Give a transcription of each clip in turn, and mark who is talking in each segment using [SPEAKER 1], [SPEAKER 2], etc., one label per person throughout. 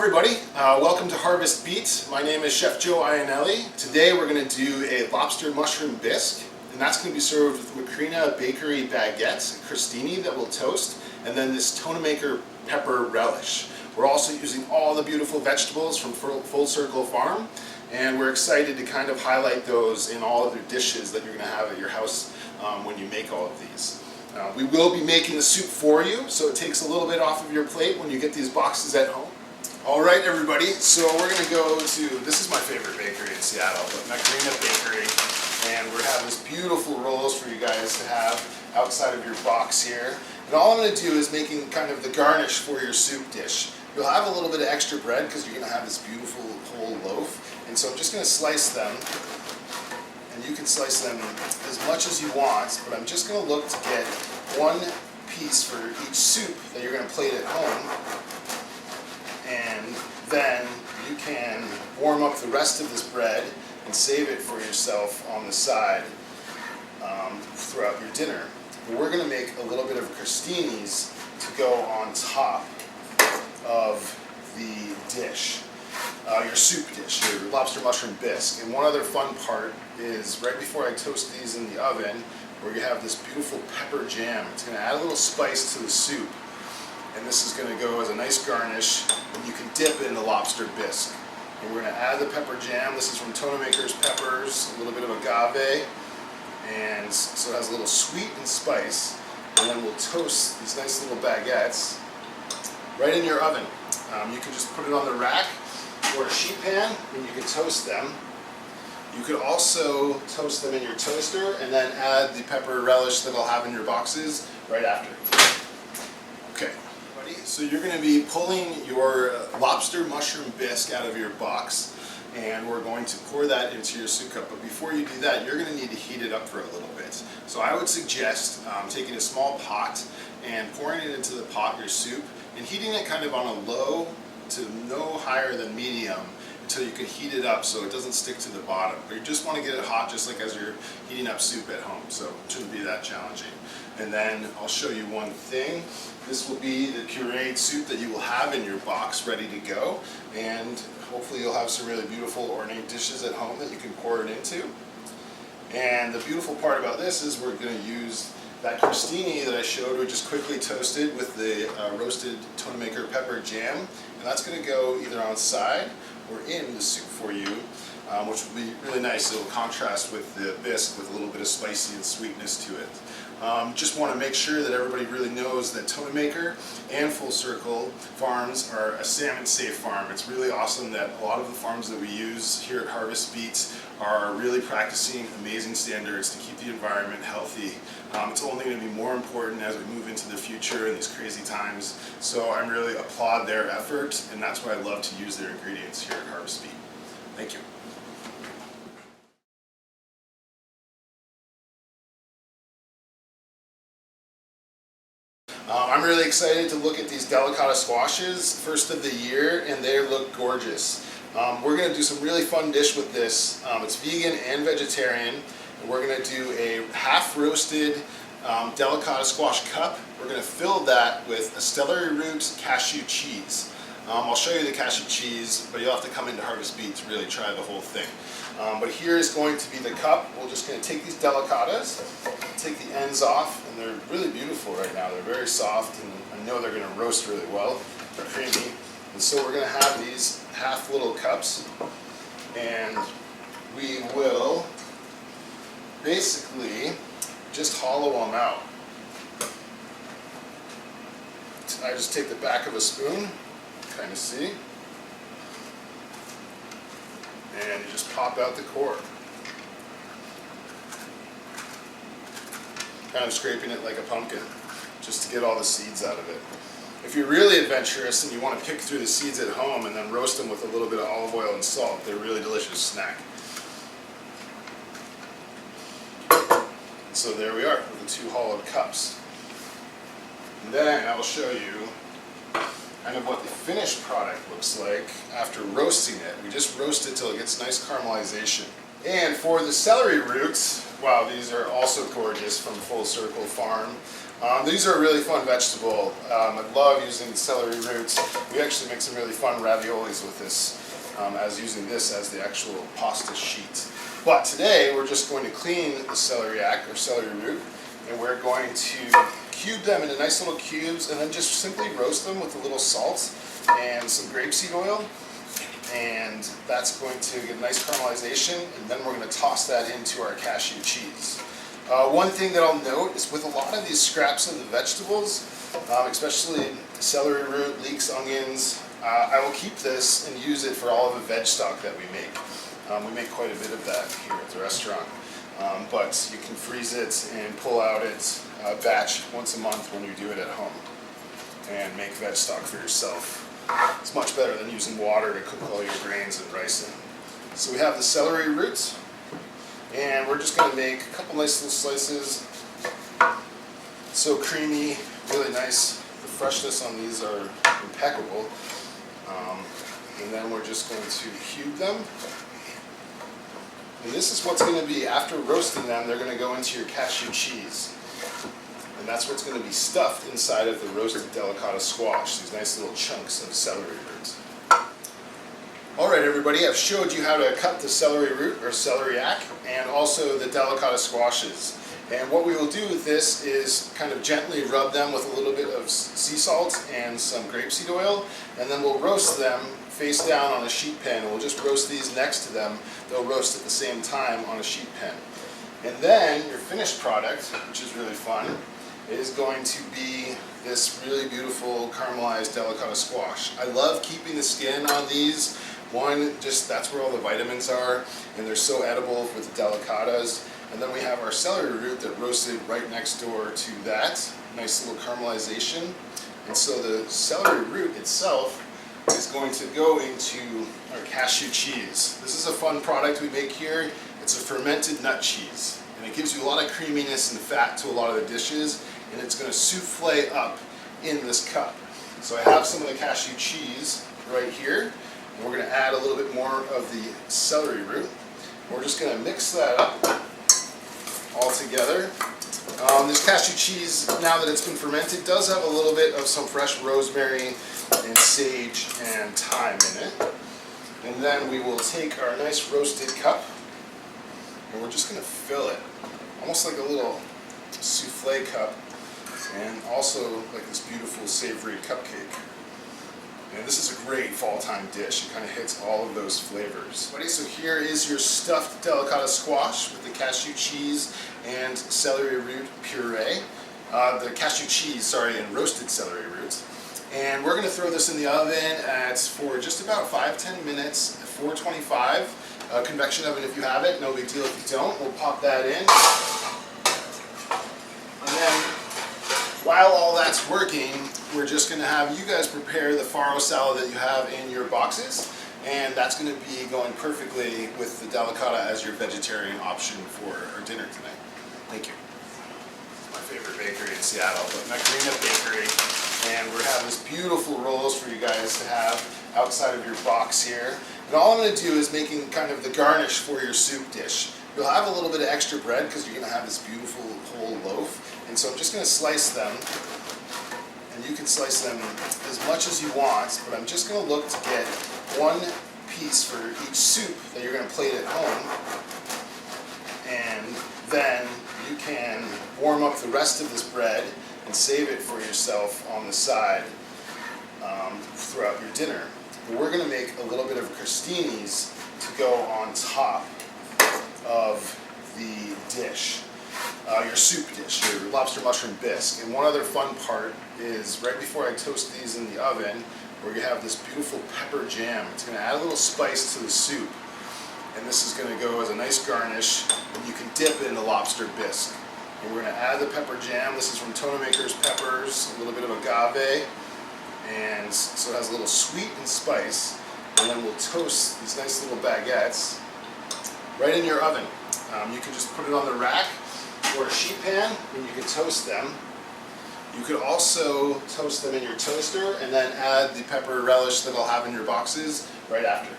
[SPEAKER 1] everybody, welcome to Harvest Beat. My name is Chef Joe Iannelli. Today we're going to do a lobster mushroom bisque, and that's going to be served with Macrina Bakery baguettes, a crostini that we'll toast, and then this Tonemaker pepper relish. We're also using all the beautiful vegetables from Full Circle Farm, and we're excited to kind of highlight those in all of the dishes that you're going to have at your house when you make all of these. We will be making the soup for you, so it takes a little bit off of your plate when you get these boxes at home. Alright everybody, so we're going to go to, this is my favorite bakery in Seattle, but Macrina Bakery, and we're having these beautiful rolls for you guys to have outside of your box here. And all I'm going to do is making kind of the garnish for your soup dish. You'll have a little bit of extra bread because you're going to have this beautiful whole loaf, and so I'm just going to slice them, and you can slice them as much as you want, but I'm just going to look to get one piece for each soup that you're going to plate at home. And then you can warm up the rest of this bread and save it for yourself on the side throughout your dinner. But we're going to make a little bit of crostinis to go on top of the dish, your soup dish, your lobster mushroom bisque. And one other fun part is right before I toast these in the oven, we're going to have this beautiful pepper jam. It's going to add a little spice to the soup. And this is going to go as a nice garnish, and you can dip it in the lobster bisque. And we're going to add the pepper jam. This is from Tonemaker's peppers, a little bit of agave, and so it has a little sweet and spice. And then we'll toast these nice little baguettes right in your oven. You can just put it on the rack or a sheet pan, and you can toast them. You could also toast them in your toaster, and then add the pepper relish that I'll have in your boxes right after. Okay. So you're going to be pulling your lobster mushroom bisque out of your box, and we're going to pour that into your soup cup. But before you do that, you're going to need to heat it up for a little bit. So I would suggest taking a small pot and pouring it into the pot, your soup, and heating it kind of on a low to no higher than medium until you can heat it up so it doesn't stick to the bottom. But you just want to get it hot just like as you're heating up soup at home, so it shouldn't be that challenging. And then I'll show you one thing. This will be the pureed soup that you will have in your box ready to go, and hopefully you'll have some really beautiful ornate dishes at home that you can pour it into. And the beautiful part about this is we're going to use that crostini that I showed, we just quickly toasted with the roasted Tonemaker pepper jam, and that's going to go either on side or in the soup for you, which will be really nice. It will contrast with the bisque with a little bit of spicy and sweetness to it. Just want to make sure that everybody really knows that Tonemaker and Full Circle Farms are a salmon-safe farm. It's really awesome that a lot of the farms that we use here at Harvest Beats are really practicing amazing standards to keep the environment healthy. It's only going to be more important as we move into the future in these crazy times. So I really applaud their effort, and that's why I love to use their ingredients here at Harvest Beat. Thank you. I'm really excited to look at these delicata squashes, first of the year, and they look gorgeous. We're going to do some really fun dish with this. It's vegan and vegetarian, and we're going to do a half-roasted delicata squash cup. We're going to fill that with a celery root cashew cheese. I'll show you the cashew cheese, but you'll have to come into Harvest Beat to really try the whole thing. But here is going to be the cup. We're just going to take these delicatas, take the ends off, and they're really beautiful right now. They're very soft, and I know they're going to roast really well. They're creamy. And so we're going to have these half little cups, and we will basically just hollow them out. I just take the back of a spoon, kind of see, and you just pop out the core. Kind of scraping it like a pumpkin, just to get all the seeds out of it. If you're really adventurous and you want to pick through the seeds at home and then roast them with a little bit of olive oil and salt, they're a really delicious snack. So there we are with the two hollowed cups. And then I will show you kind of what the finished product looks like after roasting it. We just roast it till it gets nice caramelization. And for the celery roots, wow, these are also gorgeous from Full Circle Farm. These are a really fun vegetable. I love using the celery roots. We actually make some really fun raviolis with this, as using this as the actual pasta sheet. But today we're just going to clean the celeriac or celery root, and we're going to cube them into nice little cubes and then just simply roast them with a little salt and some grapeseed oil. And that's going to get a nice caramelization, and then we're going to toss that into our cashew cheese. One thing that I'll note is with a lot of these scraps of the vegetables, especially celery root, leeks, onions, I will keep this and use it for all of the veg stock that we make. We make quite a bit of that here at the restaurant. But you can freeze it and pull out it batch once a month when you do it at home and make veg stock for yourself. It's much better than using water to cook all your grains and rice in. So we have the celery roots, and we're just going to make a couple nice little slices. So creamy, really nice. The freshness on these are impeccable. And then we're just going to cube them. And this is what's going to be, after roasting them, they're going to go into your cashew cheese. And that's what's going to be stuffed inside of the roasted delicata squash, these nice little chunks of celery root. Alright everybody, I've showed you how to cut the celery root or celeriac and also the delicata squashes. And what we will do with this is kind of gently rub them with a little bit of sea salt and some grapeseed oil, and then we'll roast them face down on a sheet pan. We'll just roast these next to them. They'll roast at the same time on a sheet pan. And then your finished product, which is really fun, is going to be this really beautiful caramelized delicata squash. I love keeping the skin on these. One, just that's where all the vitamins are, and they're so edible with the delicatas. And then we have our celery root that roasted right next door to that. Nice little caramelization. And so the celery root itself is going to go into our cashew cheese. This is a fun product we make here. It's a fermented nut cheese, and it gives you a lot of creaminess and fat to a lot of the dishes, and it's going to souffle up in this cup. So I have some of the cashew cheese right here, and we're going to add a little bit more of the celery root. We're just going to mix that up all together. This cashew cheese, now that it's been fermented, does have a little bit of some fresh rosemary and sage and thyme in it. And then we will take our nice roasted cup, and we're just going to fill it, almost like a little souffle cup, and also like this beautiful savory cupcake. And this is a great fall time dish. It kind of hits all of those flavors. Okay, so here is your stuffed delicata squash with the cashew cheese and celery root puree. The cashew cheese, and roasted celery roots. And we're going to throw this in the oven for just about 5-10 minutes at 425. Convection oven if you have it, no big deal if you don't. We'll pop that in. And then while all that's working, we're just going to have you guys prepare the farro salad that you have in your boxes, and that's going to be going perfectly with the delicata as your vegetarian option for our dinner tonight. Thank you. My favorite bakery in Seattle, but Macarena Bakery, and we're having this beautiful rolls for you guys to have outside of your box here. And all I'm going to do is making kind of the garnish for your soup dish. You'll have a little bit of extra bread because you're going to have this beautiful whole loaf, and so I'm just going to slice them. And you can slice them as much as you want, but I'm just going to look to get one piece for each soup that you're going to plate at home. And then you can warm up the rest of this bread and save it for yourself on the side throughout your dinner. But we're going to make a little bit of crostinis to go on top of the dish. Your soup dish, your lobster mushroom bisque. And one other fun part is right before I toast these in the oven, we're going to have this beautiful pepper jam. It's going to add a little spice to the soup. And this is going to go as a nice garnish, and you can dip it in the lobster bisque. And we're going to add the pepper jam. This is from Tonemaker's Peppers, a little bit of agave, and so it has a little sweet and spice. And then we'll toast these nice little baguettes right in your oven. You can just put it on the rack or a sheet pan, and you can toast them. You could also toast them in your toaster and then add the pepper relish that I'll have in your boxes right after.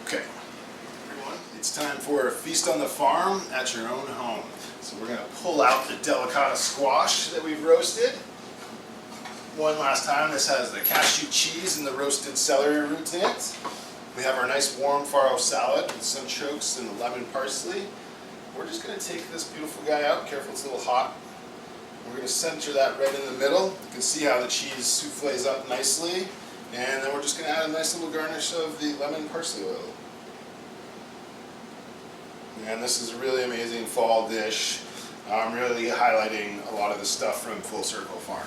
[SPEAKER 1] Okay, everyone, the It's time for a feast on the farm at your own home. So we're going to pull out the delicata squash that we've roasted. One last time, this has the cashew cheese and the roasted celery roots in it. We have our nice warm farro salad with sunchokes and lemon parsley. We're just going to take this beautiful guy out. Careful, it's a little hot. We're going to center that right in the middle. You can see how the cheese souffles up nicely. And then we're just going to add a nice little garnish of the lemon parsley oil. And this is a really amazing fall dish. I'm really highlighting a lot of the stuff from Full Circle Farm.